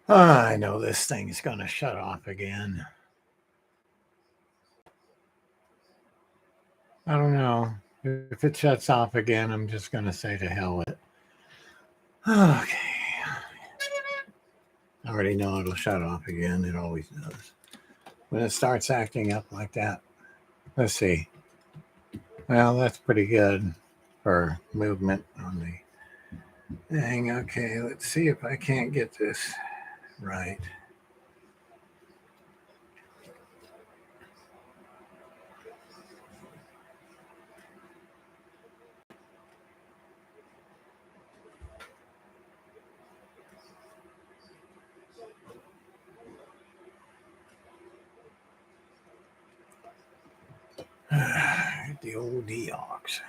I know this thing's going to shut off again. I don't know. If it shuts off again, I'm just going to say to hell with it. Okay. I already know it'll shut off again. It always does. When it starts acting up like that. Let's see. Well, that's pretty good for movement on the thing. Okay, let's see if I can't get this right. The old Deox.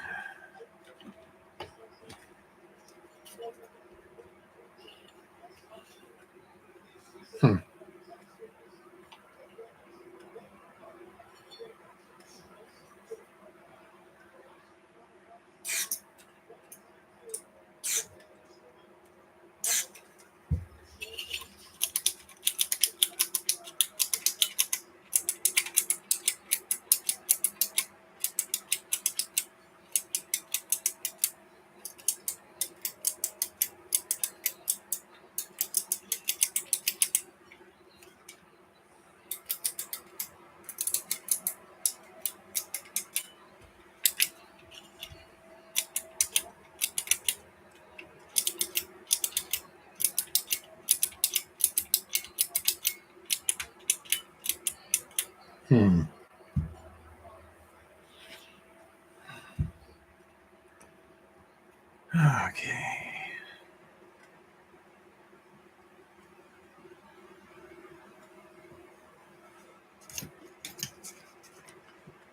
Okay.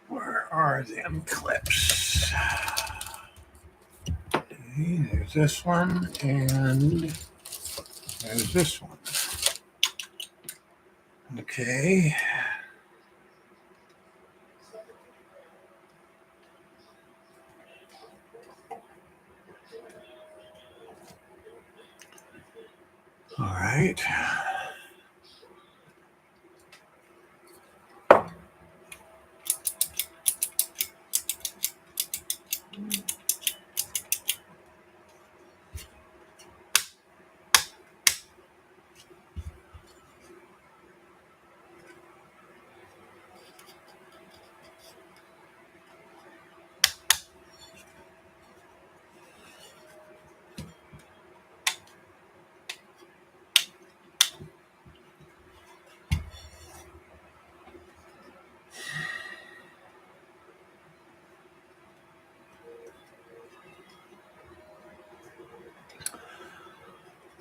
Where are them clips? Okay, there's this one, and there's this one. Okay. All right.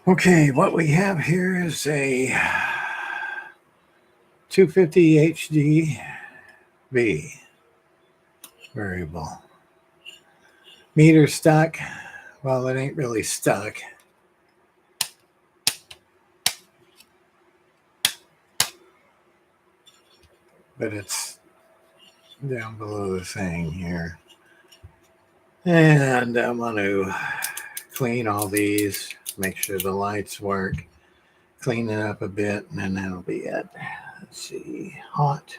Okay, what we have here is a 250 HDV variable. Meter stuck. Well, it ain't really stuck. But it's down below the thing here. And I'm going to clean all these, make sure the lights work, clean it up a bit, and then that'll be it. Let's see, hot.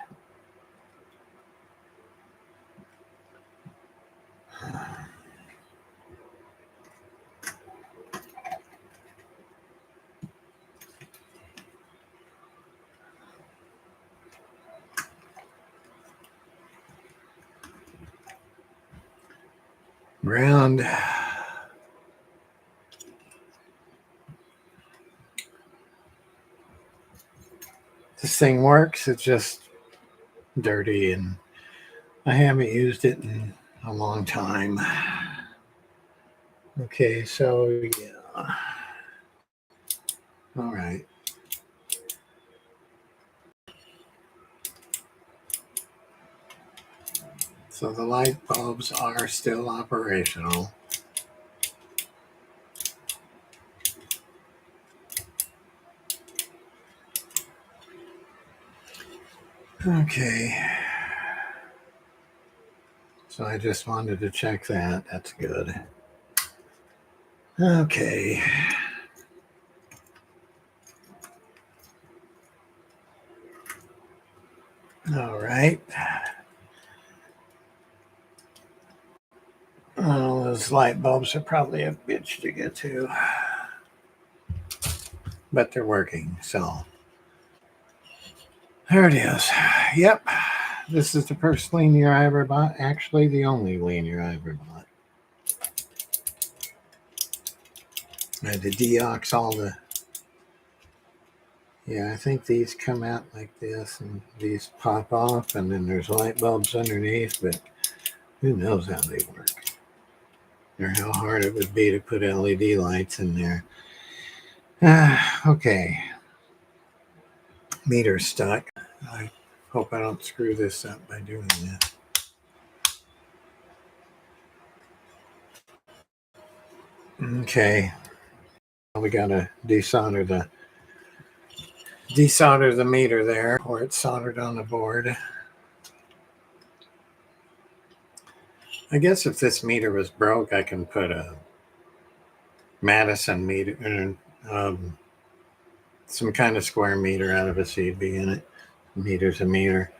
Ground. This thing works. It's just dirty, and I haven't used it in a long time. Okay, so yeah. All right. So the light bulbs are still operational. Okay. So I just wanted to check that. That's good. Okay. All right. Oh, those light bulbs are probably a bitch to get to, but they're working. So there it is. Yep. This is the first linear I ever bought. Actually, the only linear I ever bought. I had to deox all the. Yeah, I think these come out like this, and these pop off, and then there's light bulbs underneath, but who knows how they work or how hard it would be to put LED lights in there. Okay. Meter stuck. I hope I don't screw this up by doing this. Okay. We gotta desolder the meter there, or it's soldered on the board. I guess if this meter was broke, I can put a Madison meter, some kind of square meter out of a CB in it. Meter's a meter.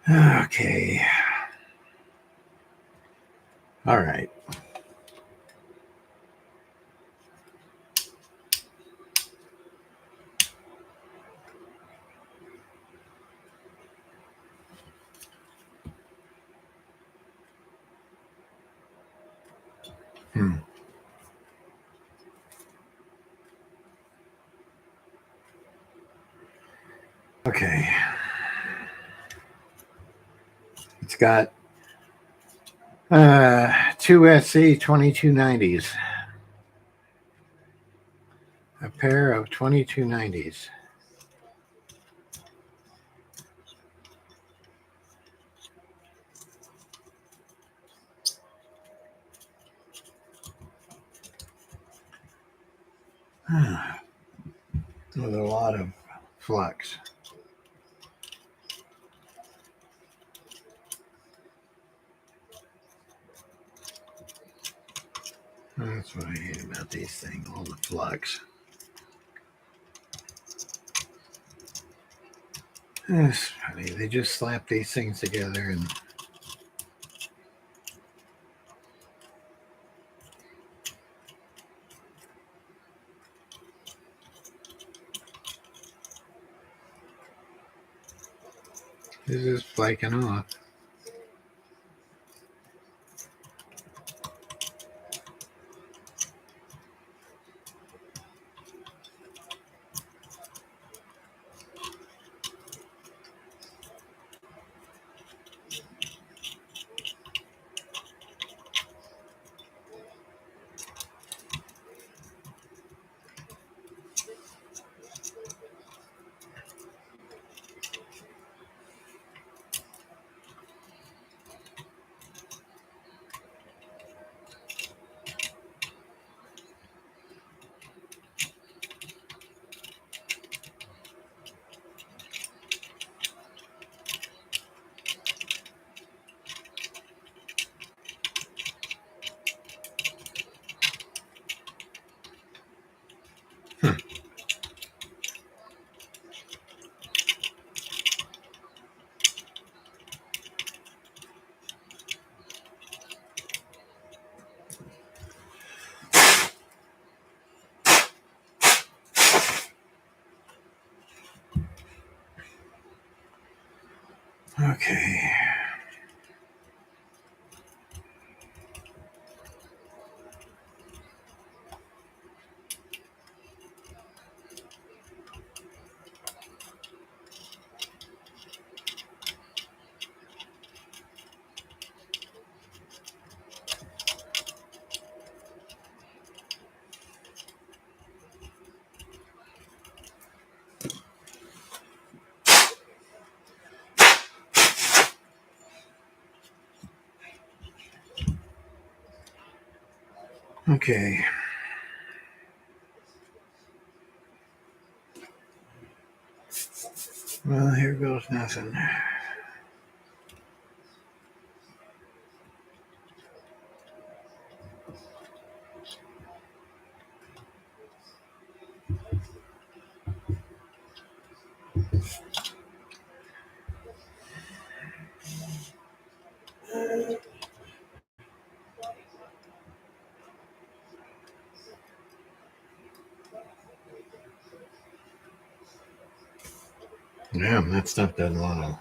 Okay. All right. Okay. It's got two SC 2290s. A pair of 2290s. With a lot of flux. That's what I hate about these things, all the flux. It's funny, they just slap these things together and this is flaking off. Okay. Okay. Well, here goes nothing. Damn, that stuff doesn't want to.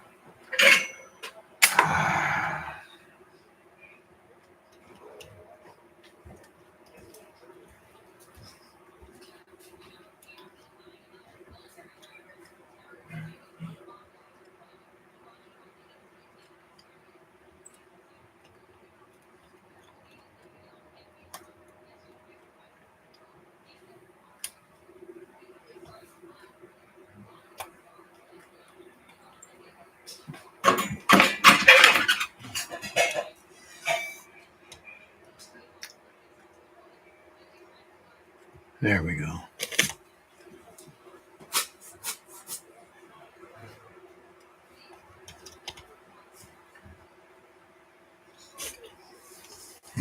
There we go.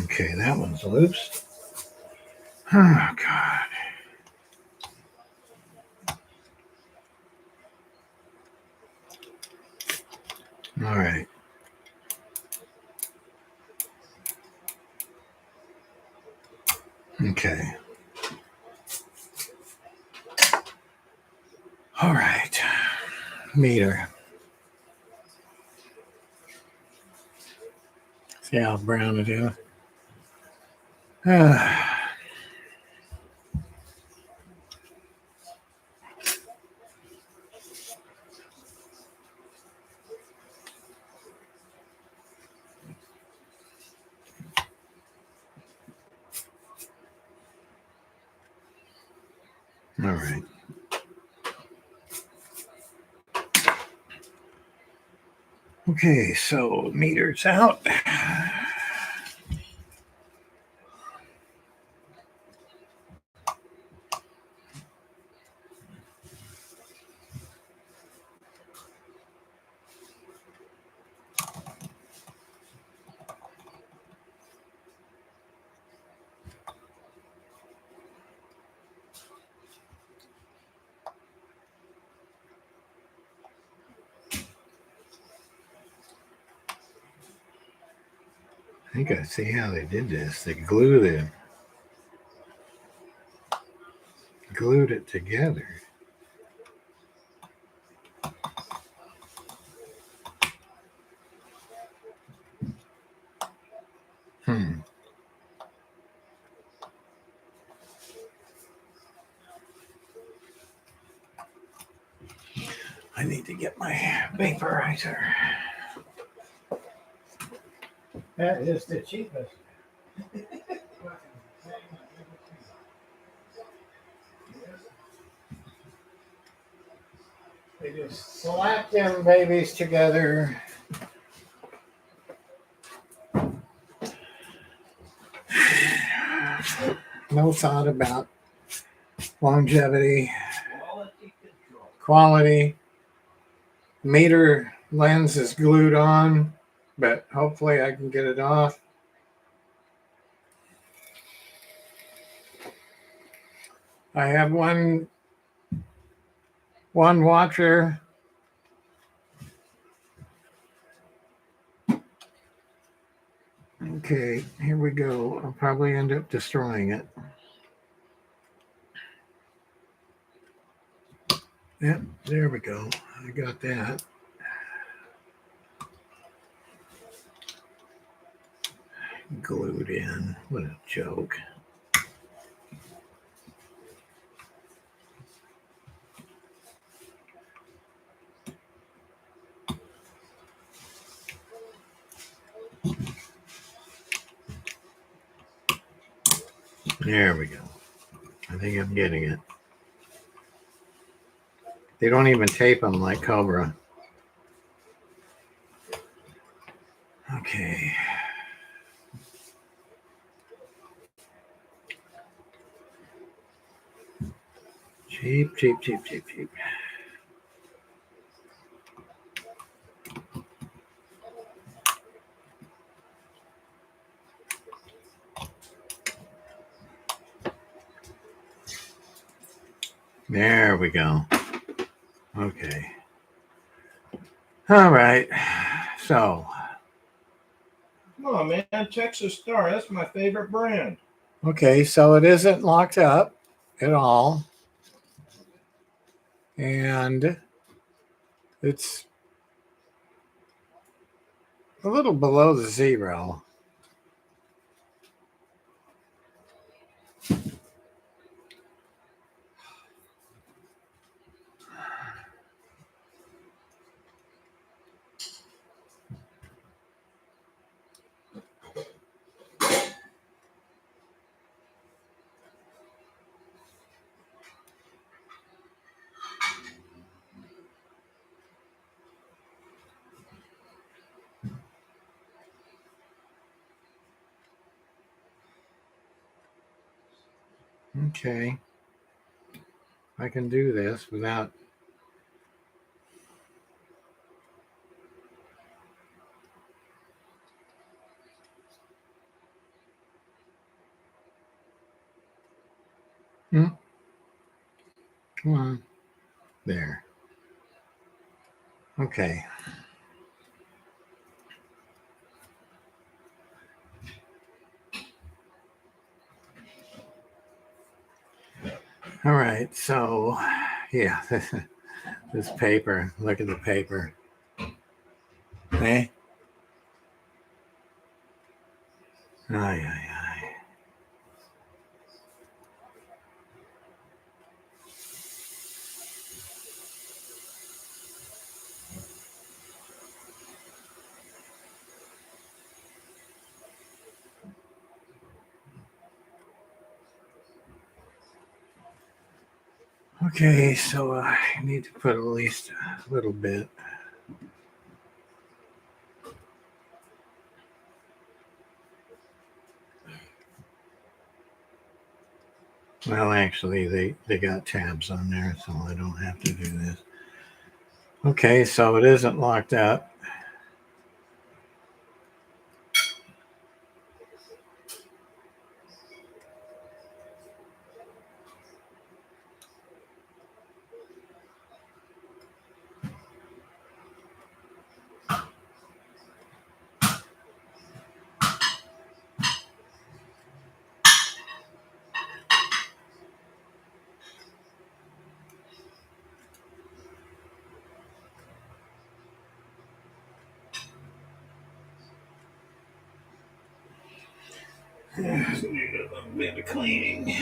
Okay, that one's loose. Oh, God. All right. Okay. All right. Meter. See how brown it is? All right. Okay, so meter's out. I think I see how they did this. They glued it together. I need to get my vaporizer. That is the cheapest. They just slap them babies together. No thought about longevity, quality. Meter lens is glued on, but hopefully I can get it off. I have one watcher. Okay, here we go. I'll probably end up destroying it. Yep, there we go. I got that. Glued in. What a joke. There we go. I think I'm getting it. They don't even tape them like Cobra. Okay. Cheap, cheap, cheap, cheap, cheap. There we go. Okay. All right. So. Come on, man. Texas Star. That's my favorite brand. Okay, so it isn't locked up at all. And It's a little below the zero. Okay. I can do this without. Come on. There. Okay. All right. So, yeah, this paper. Look at the paper. Eh? Ay, ay, ay. Okay, so I need to put at least a little bit. Well, actually, they got tabs on there, so I don't have to do this. Okay, so it isn't locked up. Need a little bit of cleaning.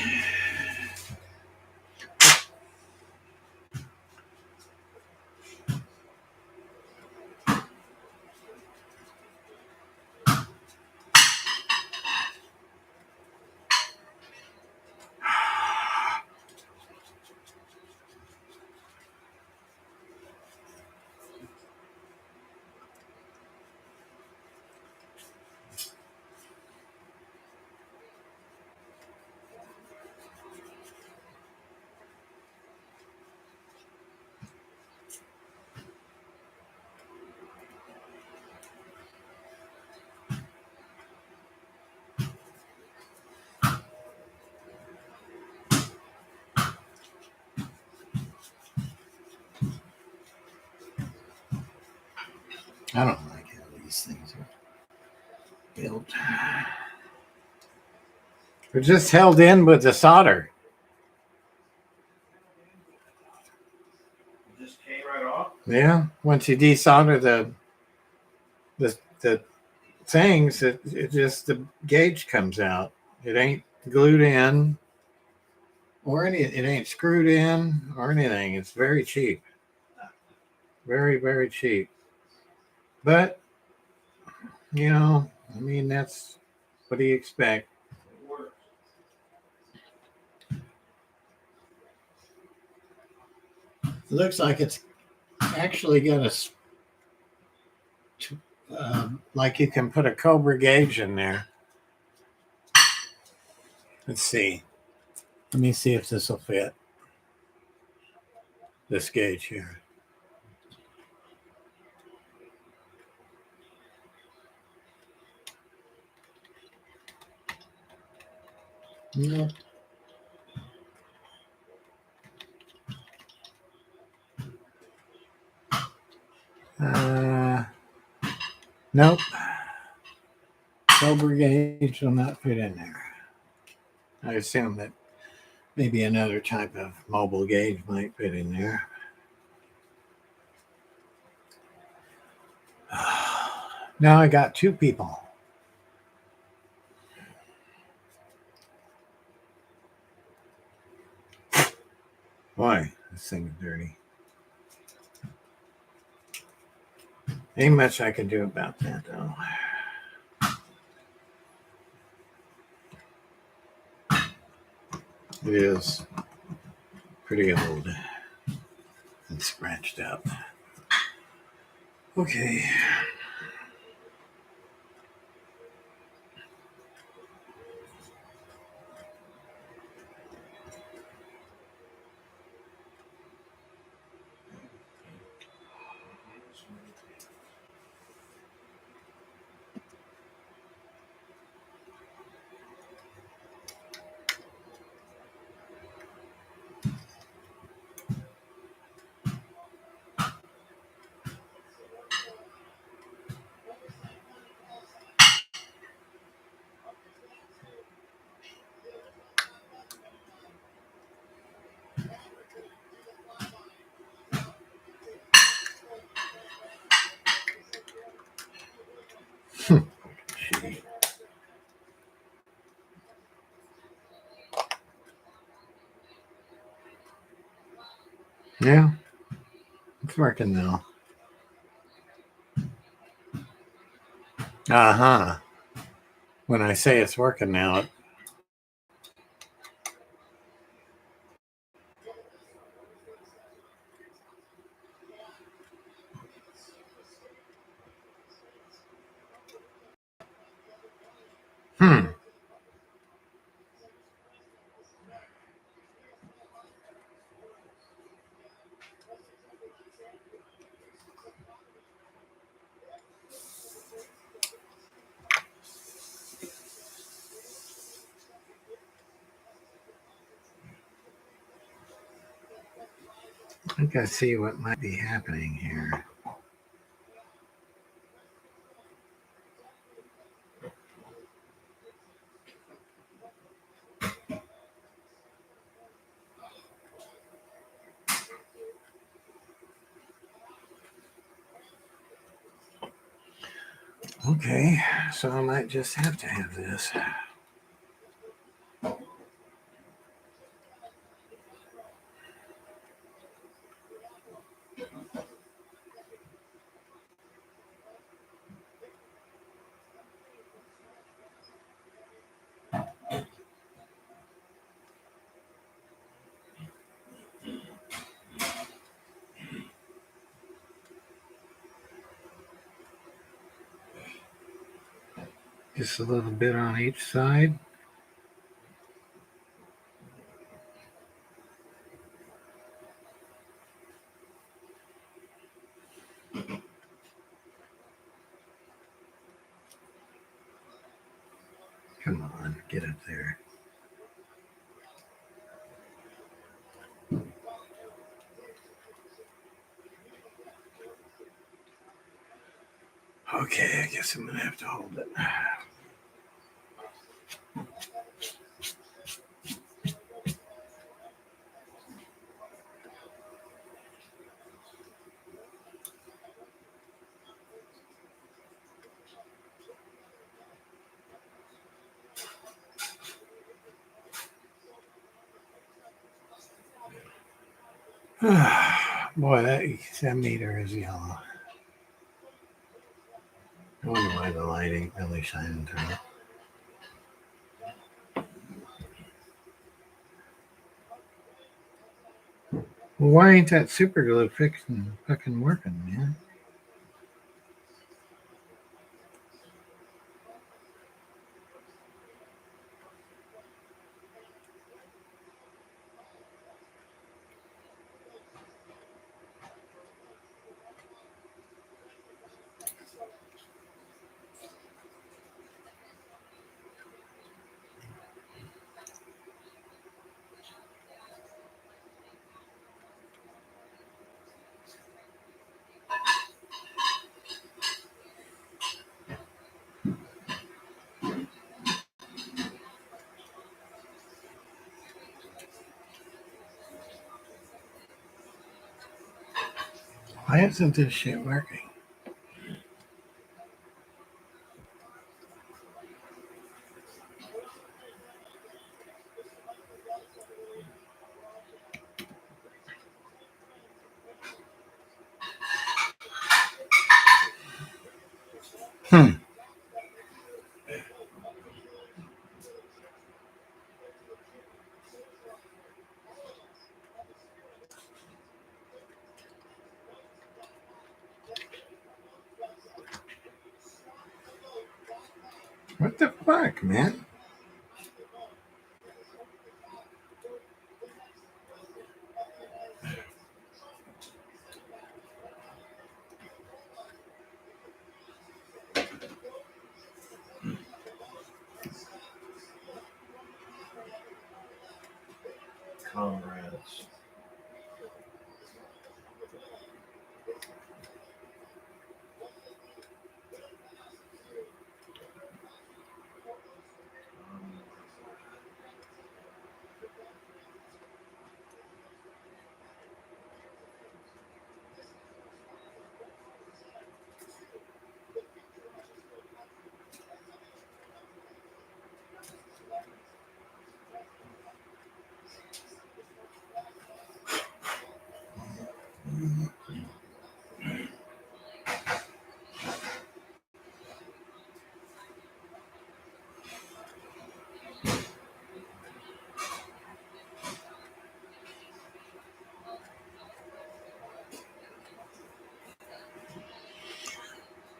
I don't like how these things are built. They're just held in with the solder. It just came right off. Yeah, once you desolder the things, it just the gauge comes out. It ain't glued in or it ain't screwed in or anything. It's very cheap. Very, very cheap. But I mean that's what do you expect? It works. It looks like it's actually got like you can put a Cobra gauge in there. Let's see. Let me see if this will fit. This gauge here. Nope. Nope. Cobra gauge will not fit in there. I assume that maybe another type of mobile gauge might fit in there. Now I got two people. Boy, this thing's dirty. Ain't much I can do about that, though. It is pretty old and scratched up. Okay. Gee. Yeah, it's working now. Uh-huh. When I say it's working now, I think I see what might be happening here. Okay, so I might just have to have this. Just a little bit on each side. Come on, get up there. Okay, I guess I'm gonna have to hold it. Boy, that meter is yellow. I wonder why the light ain't really shining through. Well, why ain't that super glue fucking working, man? Why isn't this shit working? Hmm. What the fuck, man? Comrades.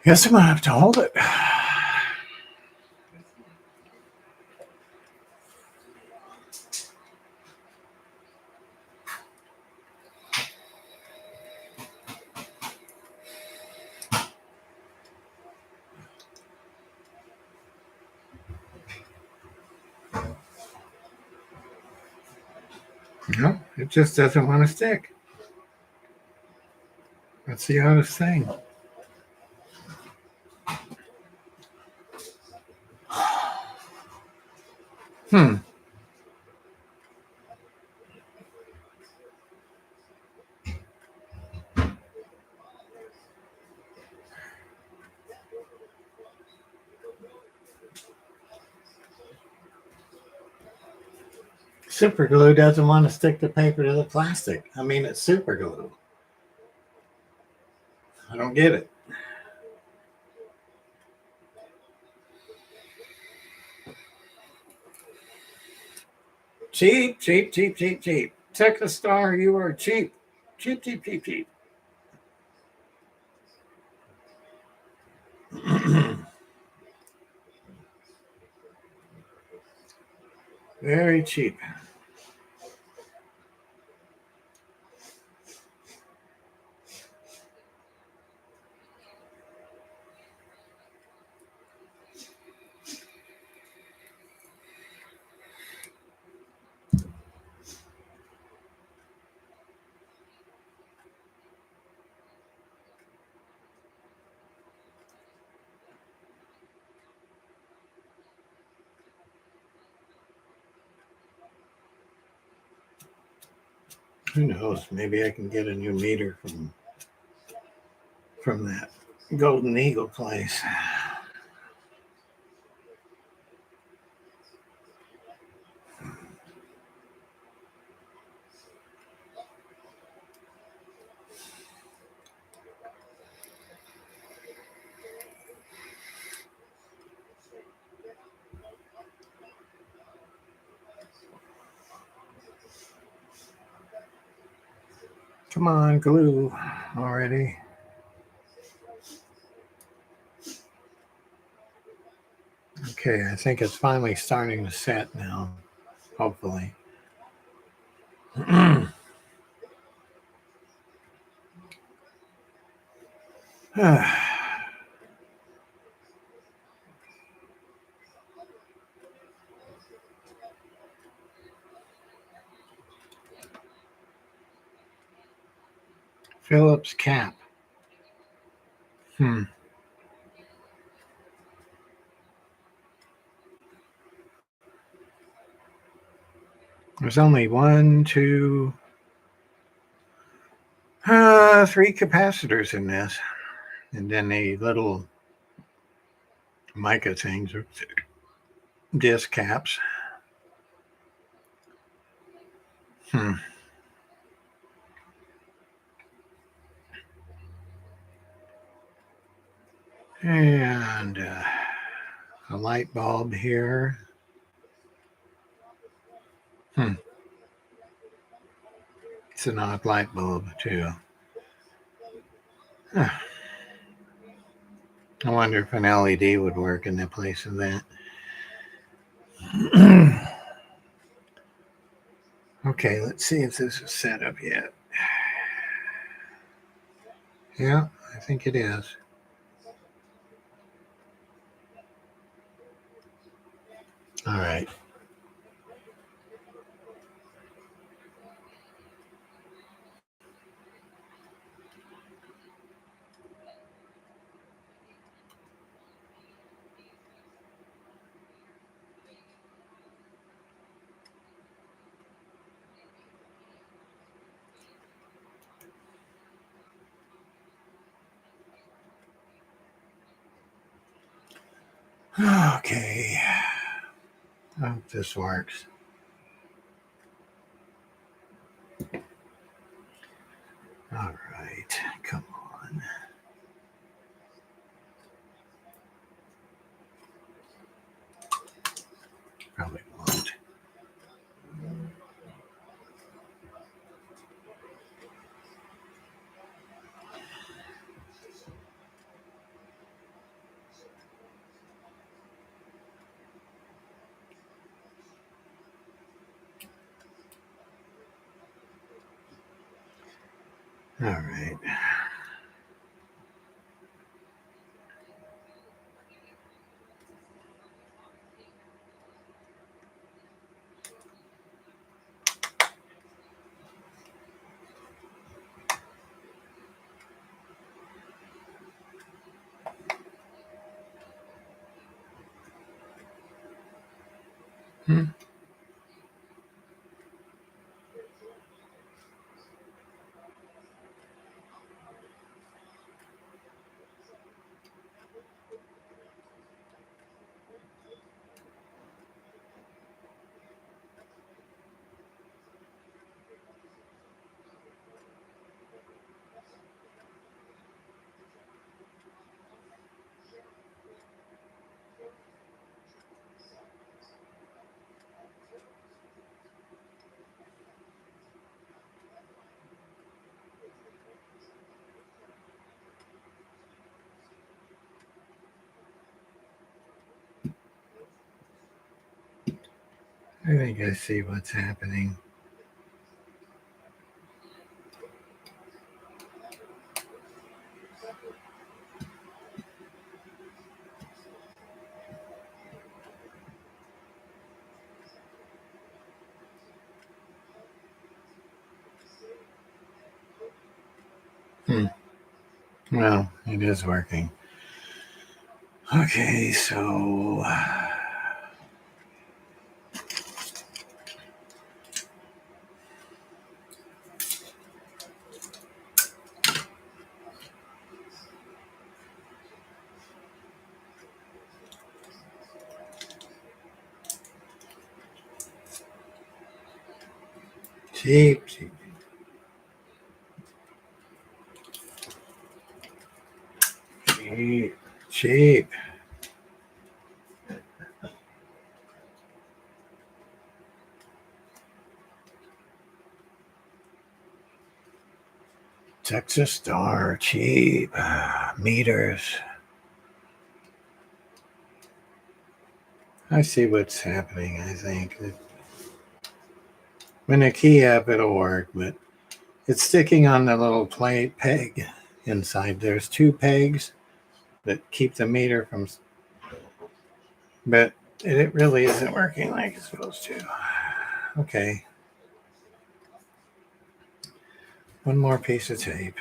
Guess I'm gonna have to hold it. No, it just doesn't want to stick. That's the oddest thing. Hmm. Super glue doesn't want to stick the paper to the plastic. I mean, it's super glue. I don't get it. Cheap, cheap, cheap, cheap, cheap. Texas Star, you are cheap. Cheap, cheap, cheap, cheap. Very cheap. Who knows? Maybe I can get a new meter from that Golden Eagle place. Come on, glue already. Okay, I think it's finally starting to set now, hopefully. Phillips cap. There's only one, two, three capacitors in this. And then the little mica things, or disc caps. And a light bulb here. It's an odd light bulb too. I wonder if an LED would work in the place of that. Okay, let's see if this is set up yet. Yeah, I think it is. All right. Okay. I hope this works. All right. Come on. Probably won't. All right. Hmm. I think I see what's happening. Well, it is working. Okay, so cheap. Cheap. Texas Star, cheap. Meters. I see what's happening, I think. When a key up, it'll work, but it's sticking on the little plate peg inside. There's two pegs that keep the meter from, but it really isn't working like it's supposed to. Okay. One more piece of tape.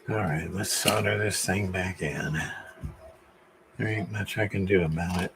All right, let's solder this thing back in. There ain't much I can do about it.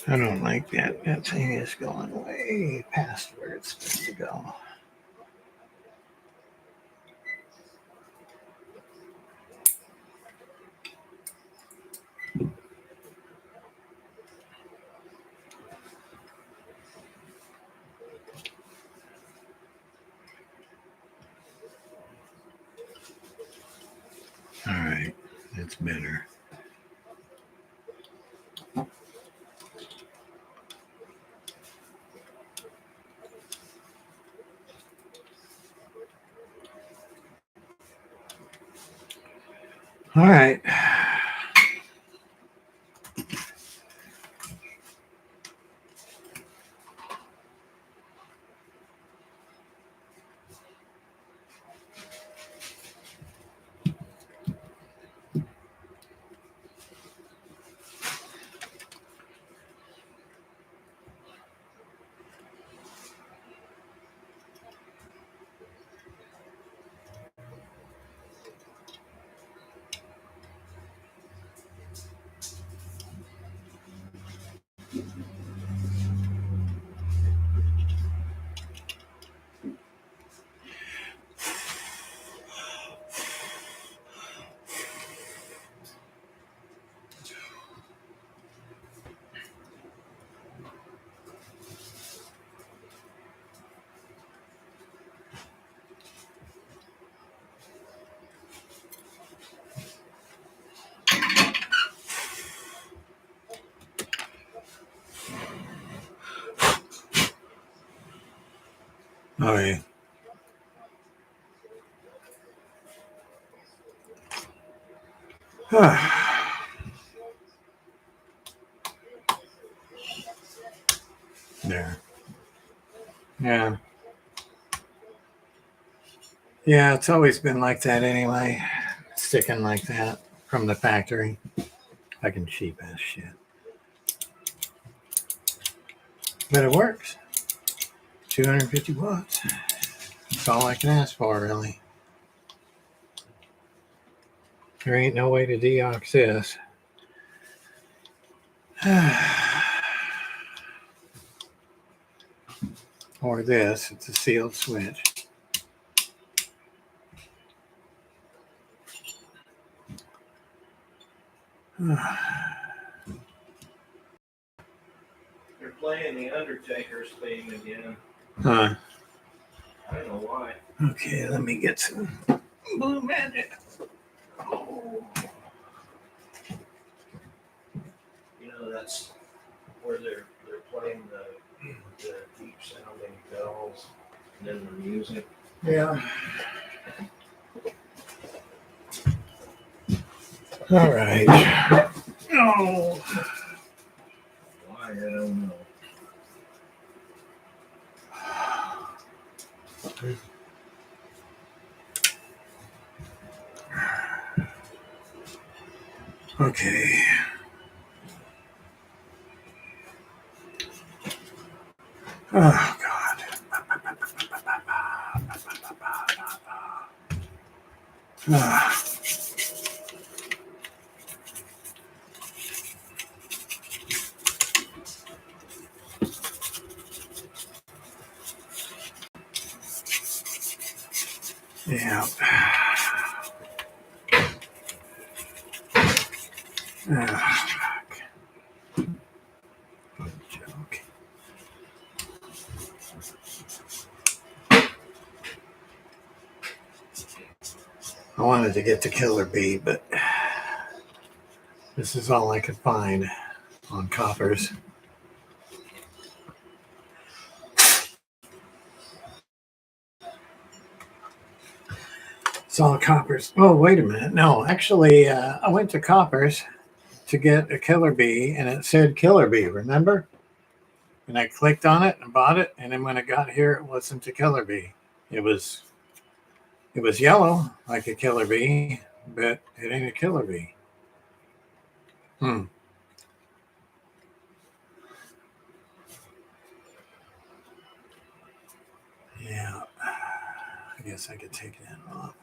I don't like that. That thing is going way past where it's supposed to go. All right, that's better. All right. All right. There. Yeah. Yeah, it's always been like that anyway. Sticking like that from the factory. Fucking cheap ass shit. But it works. 250 watts. That's all I can ask for, really. There ain't no way to deox this. Or this. It's a sealed switch. They're playing the Undertaker's theme again. Huh. I don't know why. Okay, let me get some blue magic. Oh. You know, that's where they're playing the deep sounding bells and then the music. Yeah. All right. Oh. Why, I don't know. Okay. Oh, God. Ah. Yeah. Fuck. What a joke. I wanted to get to Killer Bee, but this is all I could find on coppers. It's all coppers. Oh, wait a minute. No, actually, I went to coppers to get a Killer Bee, and it said Killer Bee, remember? And I clicked on it and bought it, and then when it got here, it wasn't a Killer Bee. It was yellow like a Killer Bee, but it ain't a Killer Bee. Yeah. I guess I could take that off.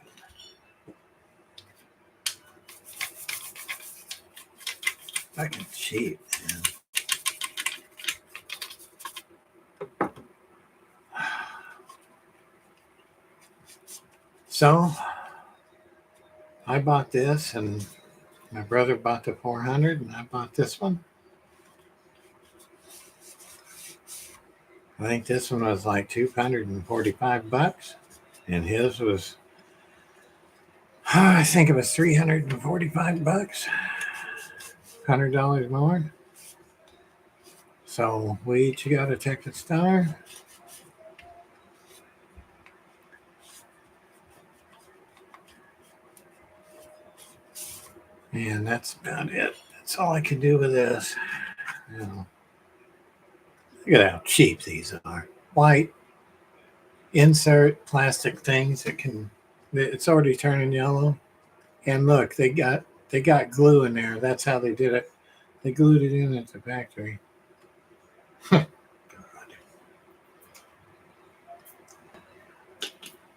Fucking cheap, man. So I bought this, and my brother bought the 400, and I bought this one. I think this one was like $245, and his was, I think it was $345, $100 more. So we each got a Texas Star. And that's about it. That's all I can do with this. You know, look at how cheap these are. White insert plastic things that can. It's already turning yellow. And look, they got glue in there. That's how they did it. They glued it in at the factory. God.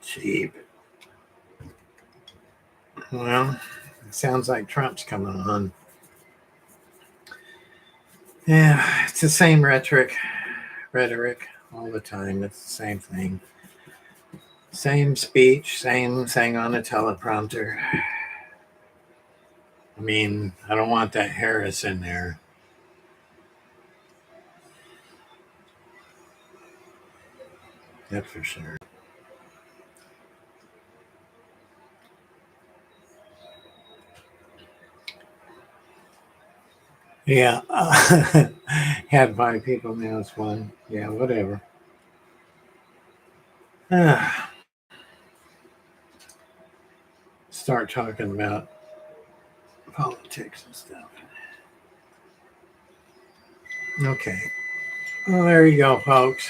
Cheap. Well, it sounds like Trump's coming on. Yeah, it's the same rhetoric all the time. It's the same thing. Same speech, same thing on a teleprompter. I mean, I don't want that Harris in there. That's for sure. Yeah. Had 5 people, now it's 1. Yeah, whatever. Start talking about politics and stuff. Okay. Well, there you go, folks.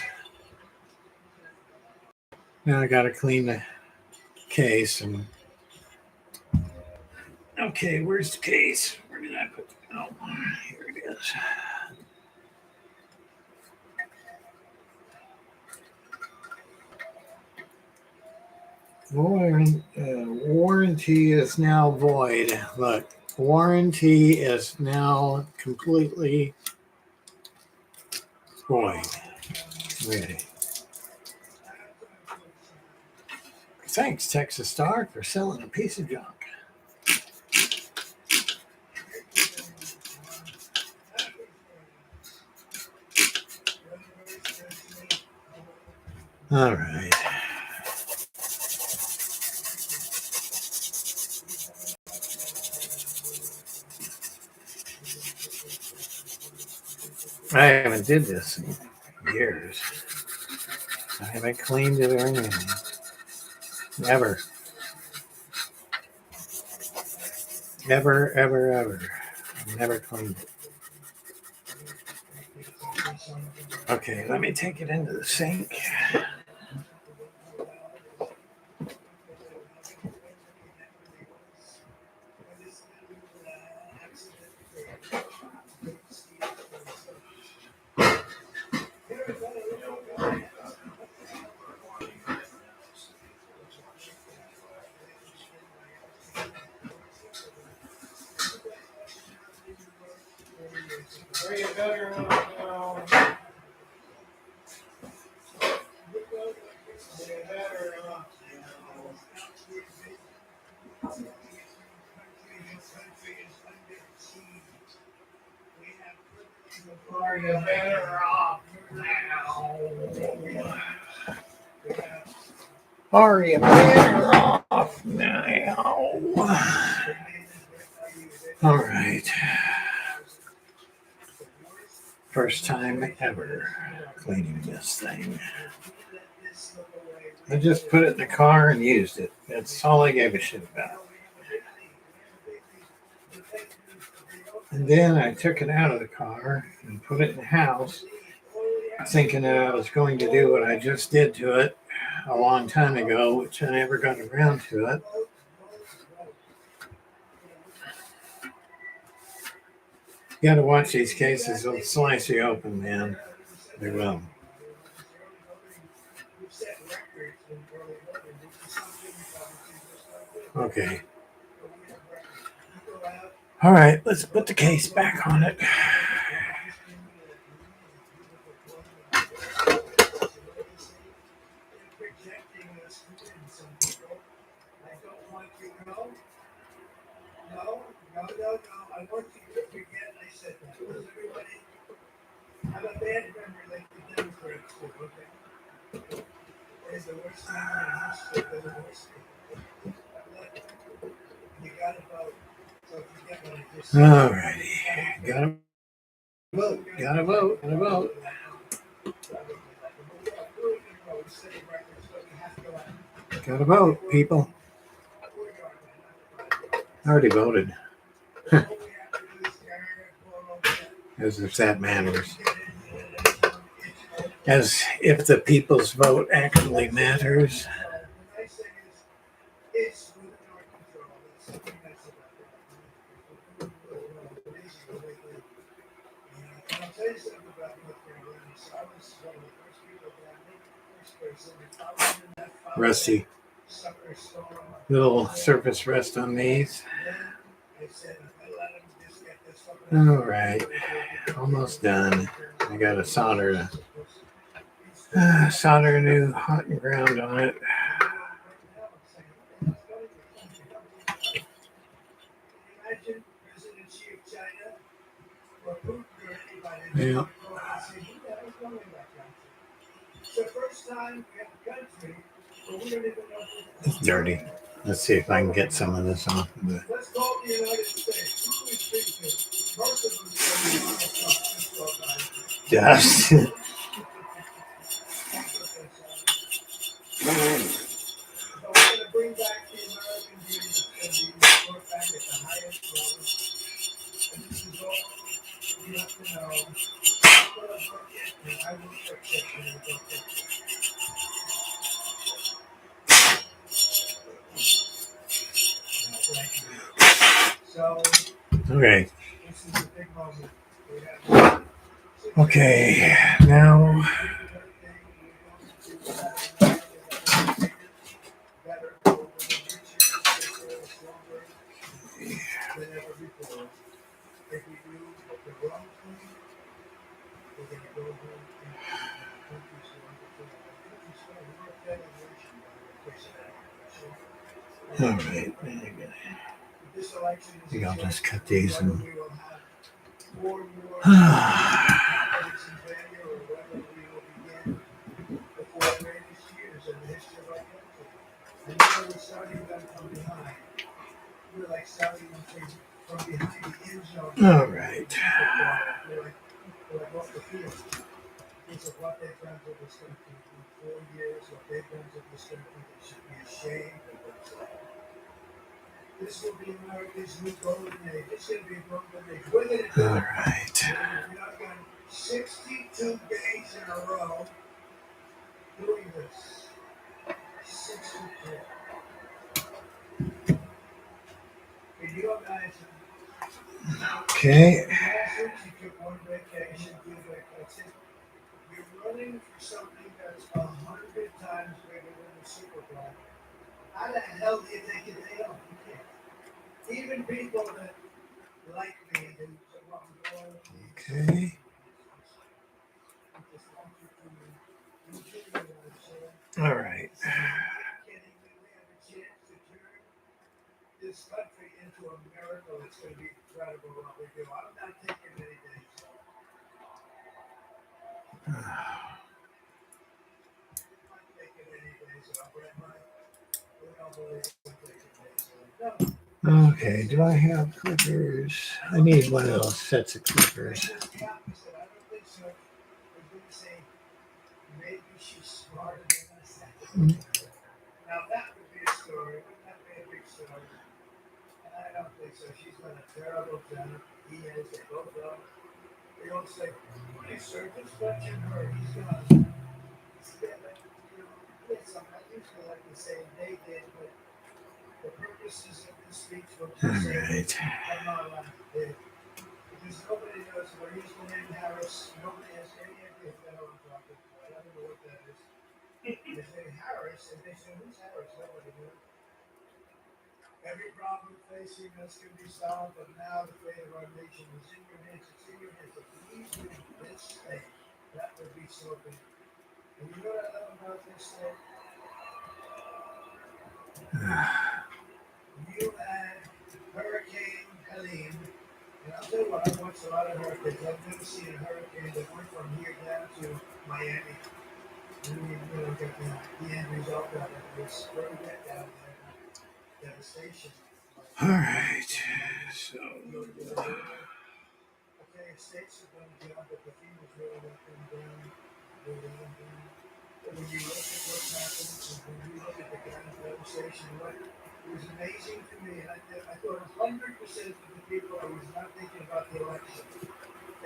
Now I got to clean the case. And okay, where's the case? Where did I put it? Oh, here it is. Warranty is now void. Look, warranty is now completely void. Really. Thanks, Texas Star, for selling a piece of junk. All right. I haven't did this in years. I haven't cleaned it or anything. Never. Ever, ever, ever. I've never cleaned it. Okay, let me take it into the sink. Are you better off now? Are you better off now? All right. First time ever cleaning this thing. I just put it in the car and used it. That's all I gave a shit about. And then I took it out of the car and put it in the house, thinking that I was going to do what I just did to it a long time ago, which I never got around to it. You got to watch these cases. They'll slice you open, man. They will. Okay. All right, let's put the case back on it. You know? No. I want you to forget I said that. Does everybody have a bad memory like the Democrats do, okay? It's the worst thing in history. They're the worst thing. You gotta vote. So forget what I just said. All righty. Gotta vote. Gotta vote. Gotta vote. Gotta vote, people. I already voted. As if that matters. As if the people's vote actually matters. It's within our control. That's something nice about that. And I'll tell you something about North Carolina. So I was one of the first people down there, first person. If I was in that Rusty. sucker storm, Little surface rest on these. then I said, I let him just get this fucking. All right. Almost done. I got to solder a new hot and ground on it. Imagine President Xi of China or Putin or anybody. Yeah. It's the first time we have a country where we don't even know. It's dirty. Let's see if I can get some of this off of it. Let's call the United States. Who do we speak to? Most of them say Donald Trump. Dust. That's what they say. So we're going to bring back the American dream that's going to be brought back at the highest level. And this is all you have to know. I'm going to work it, and I will fix it, and I will fix it. So, Okay. this is a big moment. We have Okay. Now. better, richer, safer, stronger than ever before. If we do the wrong thing, we're going to go home and the country's wonderful. We're a federation, by the way. All right. This election is I think I'll just cut whether these and. we will have more confidence in failure or whether we will begin the four greatest years in the history of our country. And now we're starting them from behind. We're like starting them from behind the end zone. All right. We're like off the field. Because of what they've done to this country in 4 years, what they've done to this country, they should be ashamed of themselves. This will be America's new golden age. It's going to be a golden age. We're going to do All it. right. We have done 62 days in a row doing this. 62. Can you imagine? Okay. Last week you took one vacation, two vacations. You're running for something that's 100 times bigger than the Super Bowl. How the hell do you think it they don't? You can't. Even people that like me, who say, well, I'm going to Okay. All right. This country into a miracle. It's going to be incredible what we do. I'm not taking any days off. I'm not taking any days off. We don't believe we're taking days off. No. Okay. Do I have clippers? I need one of those sets of clippers. It's the opposite. I don't think so. I was going to say, maybe she's smarter than us. Now that would be a story. Wouldn't that be a big story? And I don't think so. She's done a terrible job. He has. They both are. They all say, "Hey, sir, just watching her. He's gonna." I usually like to say they did, but the purposes of this speech will All just say, right. "I'm not allowed to do." Because nobody knows what he's the name Harris. Nobody has any idea who the hell I'm talking about. I don't know what that is. They say Harris, and they say, "Who's Harris?" Nobody knows. Every problem facing us can be solved, but now the fate of our nation is in your hands. It's in your hands. If we win this state, that would be so big. And you know what I love about this state? gets a lot of hurricanes. I've never seen a hurricane that went from here down to Miami. And we, got the end result out of it. It's very wet down there. Devastation. All right. So, Okay, states have done a job, but the FEMA's really let them down. But when you look at what's happened, and when you look at the kind of devastation, what was amazing to me, and I thought 100% of the people, I was not thinking about the election.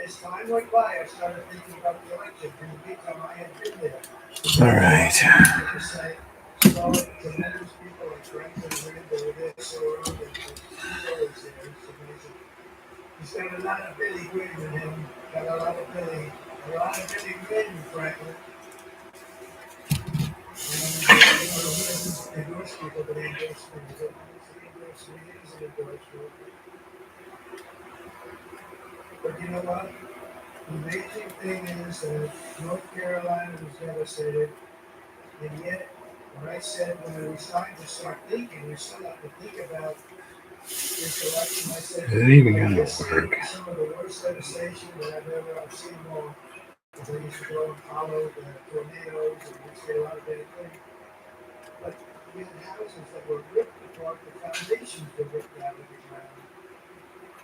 As time went by, I started thinking about the election. In the meantime, I had been there. all right. I just say, saw tremendous people like Franklin Green, they were there so early, and he's always there. It's amazing. He's got a lot of Billy Green in him. Got a lot of Billy Green, Franklin. And endorse people, but they endorse things. He doesn't endorse people. But you know what? The amazing thing is that North Carolina was devastated, and yet, when I said when we were starting to start thinking, we still have to think about this election. I said, Is it even I gonna just work? see some of the worst devastation that I've seen more. They used to go and follow the tornadoes, and we see a lot of bad things. But we had houses that were ripped apart, the foundations were ripped out of the ground.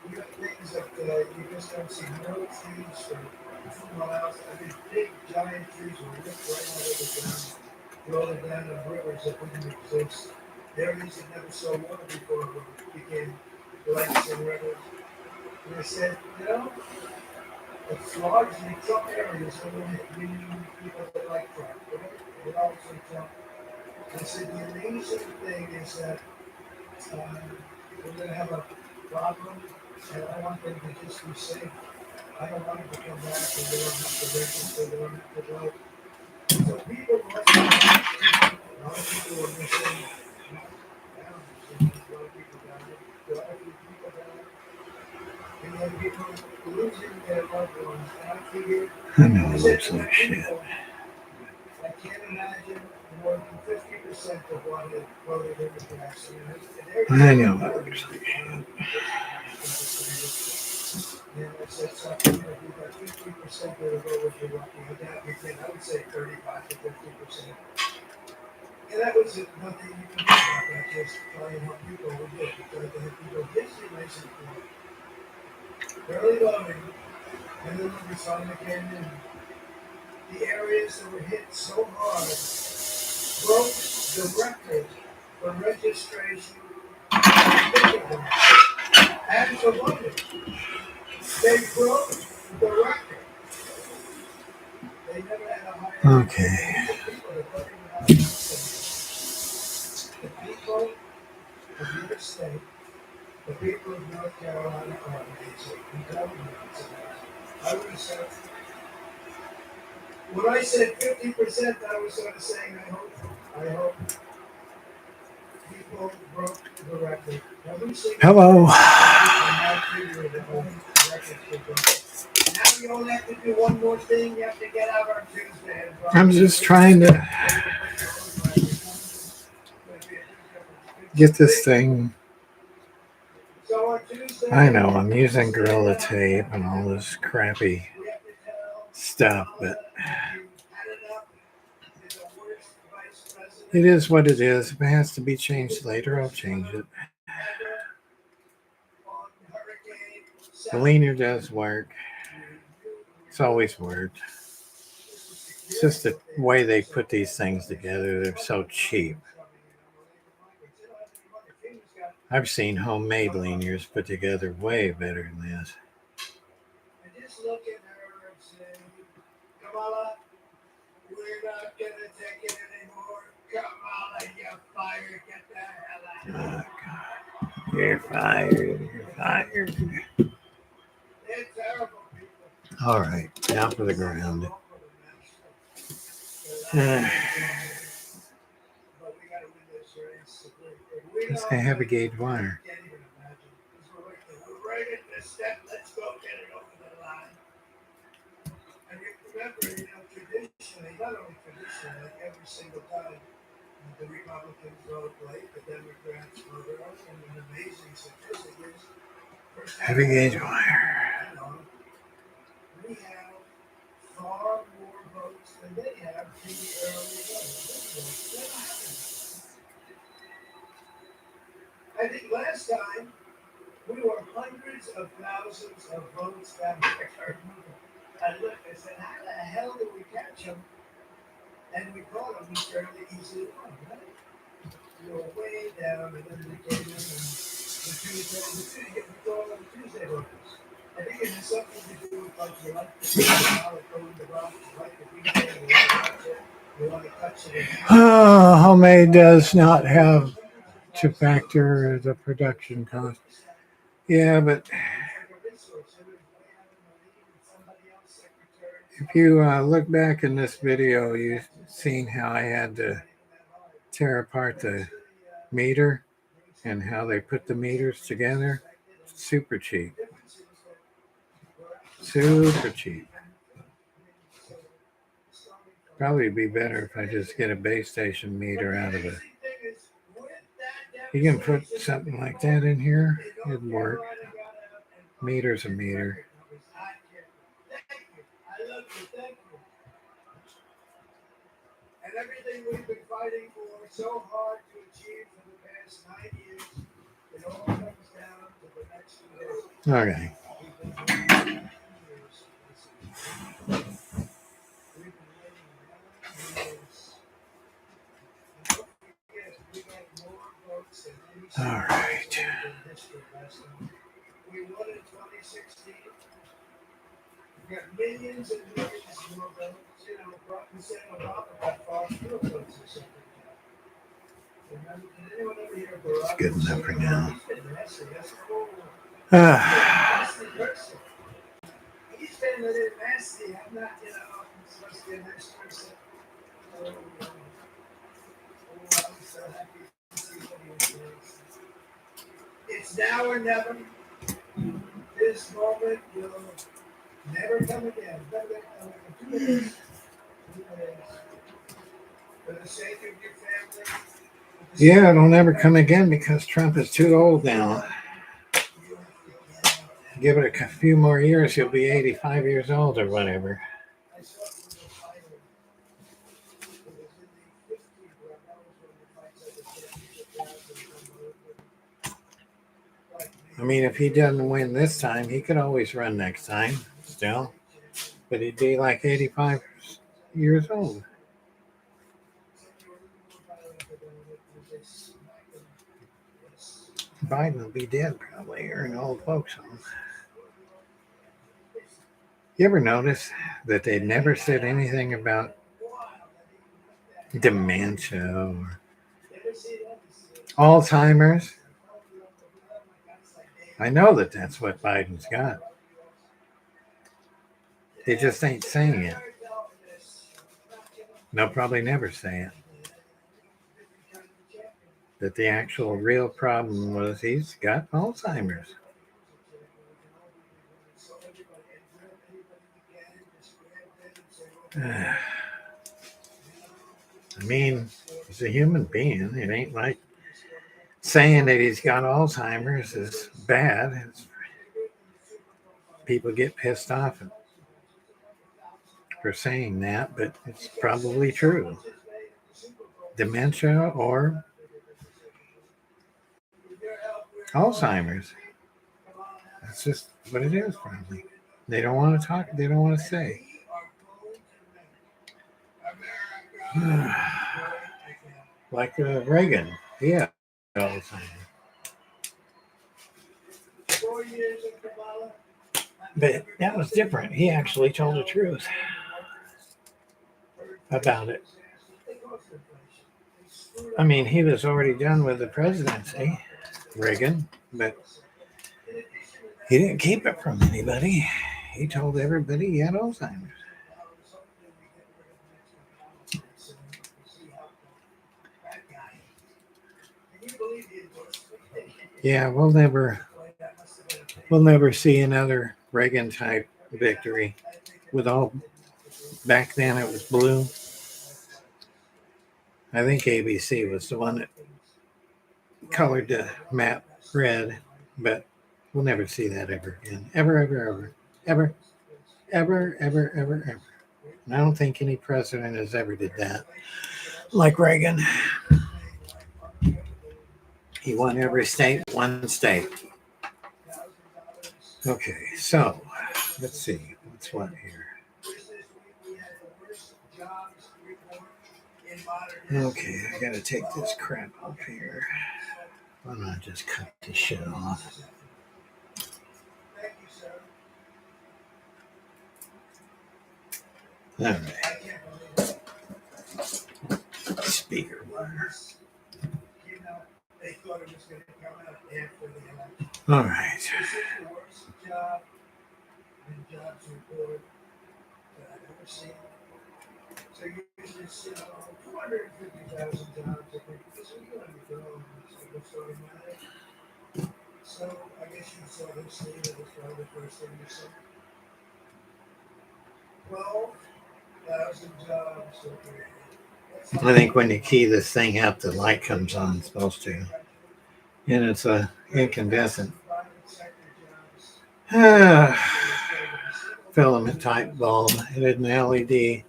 You got things that you just don't see. No trees for 2 miles. I mean, big giant trees were ripped right out of the ground, rolling down in rivers that didn't exist. Areas that never saw water before became lakes and rivers. And I said, it's largely Trump areas, so we need people that like Trump. They always like Trump. I said, the amazing thing is that we're going to have a problem, and I want them to just be safe. I don't want them to come back and they don't have to register, they don't have to vote. So people must be a lot of people are missing. A lot of people died. A lot of people died. And then people losing their loved ones. And I figured, I know I it said looks to the like shit. people, I can't imagine more than 50% of what had voted Democrats. I know it looks like shit. And I said something, if you got 50% of the voters, you're lucky. I would say 35 to 50%. And that was nothing you can do about that, just trying how people would do it. Because the people history makes it fairly loving. And then when we finally came in, the areas that were hit so hard broke the record for registration and for voting. They broke the record. They never had a higher Okay. people that voted without the people of your state, the people of North Carolina are amazing. I would have said, when I said 50%, I was sort of saying, I hope people broke the record. Hello. Now you only have to do one more thing. You have to get out on Tuesday. I'm just trying to get this thing. So on Tuesday, I know I'm using Gorilla Tape and all this crappy stuff, but it is what it is. If it has to be changed later, I'll change it. The linear does work. It's always worked. It's just the way they put these things together. They're so cheap. I've seen homemade linears put together way better than this. And just look at her and say, Kamala, we're not going to take it anymore. Kamala, you're fired. Get the hell out of here. Oh, God. You're fired. You're fired. They're terrible people. All right. Now for the ground. Let's say heavy gauge wire. We're right at the step. Let's go get it over the line. And you remember, traditionally, not only traditionally, like every single time, the Republicans vote late, the Democrats vote early, and an amazing statistic is Heavy gauge wire. on, we have far more votes than they have in the early votes. I think last time we were hundreds of thousands of votes down there. I looked and said, how the hell did we catch them? And we caught them fairly easily won, right? We were way down, and then we came in and we called them Tuesday voters. I think it has something to do with like you like the rock, you like the weekend, you want to touch it. Homemade does not have to factor the production cost. Yeah, but if you look back in this video, you've seen how I had to tear apart the meter and how they put the meters together. Super cheap. Super cheap. Probably be better if I just get a base station meter out of it. You can put something like that in here. It'd work. Meter's a meter. And everything we've been fighting for so hard to achieve for the past 9 years, it all comes down to the next few days. Okay. All right. We won in 2016. We got millions and millions more votes. You know, President Obama got far fewer votes or something. Remember, did anyone ever hear Barack? It's good enough for now. He's been messy. That's a whole Ah. nasty person. He's been a little nasty. I'm not, I'm supposed to be a nice person. Oh, I'm so happy to see what he is. It's now or never. This moment will never come again. Never come again. 2 days. 2 days. For the sake of your family. Yeah, it'll never come again because Trump is too old now. Give it a few more years, he'll be 85 years old or whatever. I mean, if he doesn't win this time, he could always run next time still. But he'd be like 85 years old. Biden will be dead probably, or an old folks home. You ever notice that they never said anything about dementia or Alzheimer's? I know that that's what Biden's got. They just ain't saying it. They'll probably never say it. That the actual real problem was he's got Alzheimer's. I mean, he's a human being. It ain't like saying that he's got Alzheimer's is bad. People get pissed off for saying that, but it's probably true. Dementia or Alzheimer's. That's just what it is, probably. They don't want to talk. They don't want to say. Like Reagan. Yeah. Alzheimer's. But that was different. He actually told the truth about it. I mean, he was already done with the presidency, Reagan, but he didn't keep it from anybody. He told everybody he had Alzheimer's. Yeah, we'll never see another Reagan type victory. With all back then it was blue. I think ABC was the one that colored the map red, but we'll never see that ever again. Ever, ever, ever. ever, ever, ever, ever, ever. And I don't think any president has ever did that. Like Reagan, he won every state, one state. Okay, so let's see what's what here. Okay, I gotta take this crap off here. Why not just cut this shit off? All right. Speaker wire. All right. So usually it's 250,000 jobs, I think, because we don't even know what's going on. So I guess you saw this thing, that was probably the first thing you said. 12,000 jobs. Okay. I think when you key this thing up, the light comes on. It's supposed to, and it's a incandescent filament type bulb. It is an LED.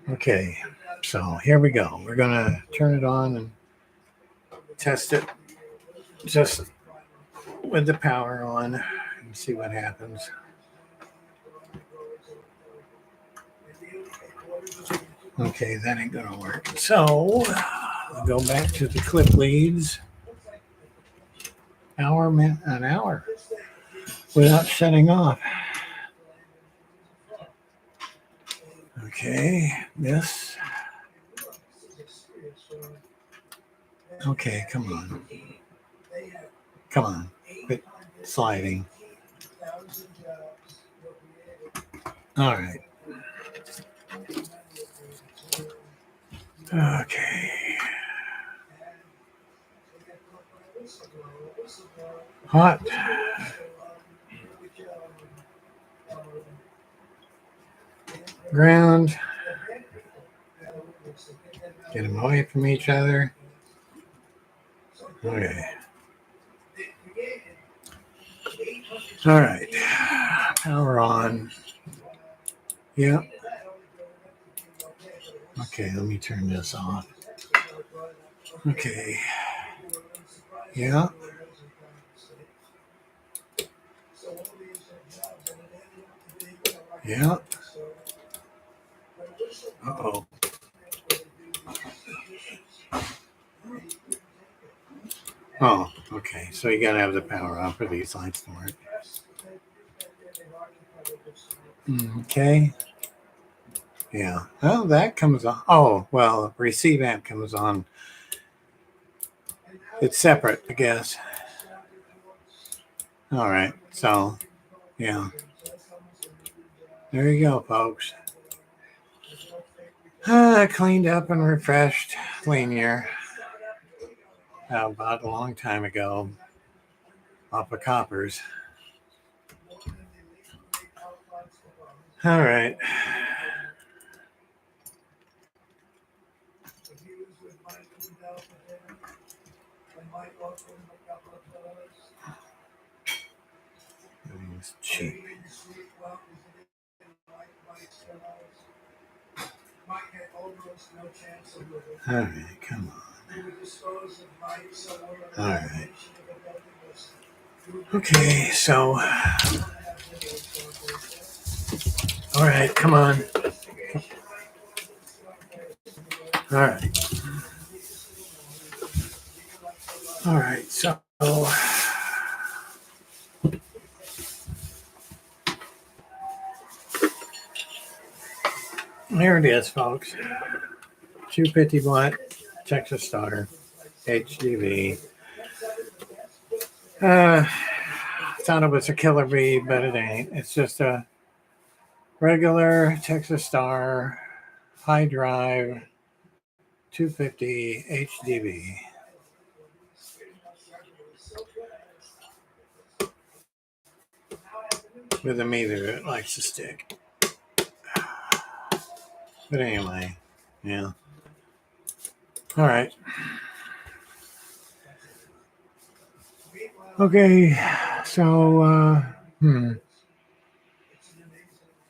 Okay, so here we go. We're gonna turn it on and test it just with the power on and see what happens. Okay, that ain't gonna work. So we'll go back to the clip leads. An hour without shutting off. Okay, this. Okay, come on. Come on. Quit sliding. All right. Okay. Hot. Ground. Get them away from each other. Okay. All right. Power on. Yeah. Okay, let me turn this off. Okay. Yeah. Yeah. Uh-oh. Oh, okay. So you gotta have the power on for these lights to work. Okay. Yeah. Oh, that comes on. Oh, well, receive amp comes on. It's separate, I guess. All right. So, yeah. There you go, folks. Cleaned up and refreshed linear. About a long time ago. Off of coppers. All right. It's cheap. All right, come on. All right. Okay, so. All right, come on. All right. All right, so. There it is, folks. 250 watt Texas Star HDV. Thought it was a killer bee, but it ain't. It's just a regular Texas Star high drive 250 HDV. With a meter that likes to stick. But anyway, yeah. All right. Okay, so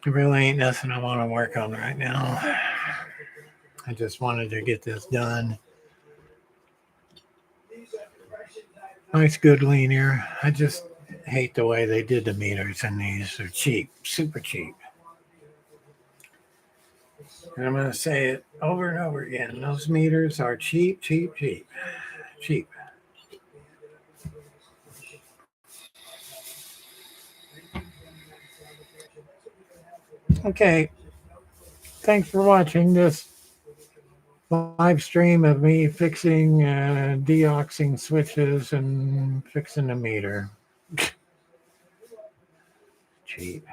It really ain't nothing I want to work on right now. I just wanted to get this done. Nice, good linear. I just hate the way they did the meters in these. They're cheap, super cheap. And I'm going to say it over and over again. Those meters are cheap, cheap, cheap, cheap. Okay. Thanks for watching this live stream of me fixing deoxing switches and fixing the meter. Cheap.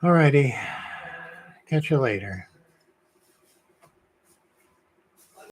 Alrighty. Catch you later.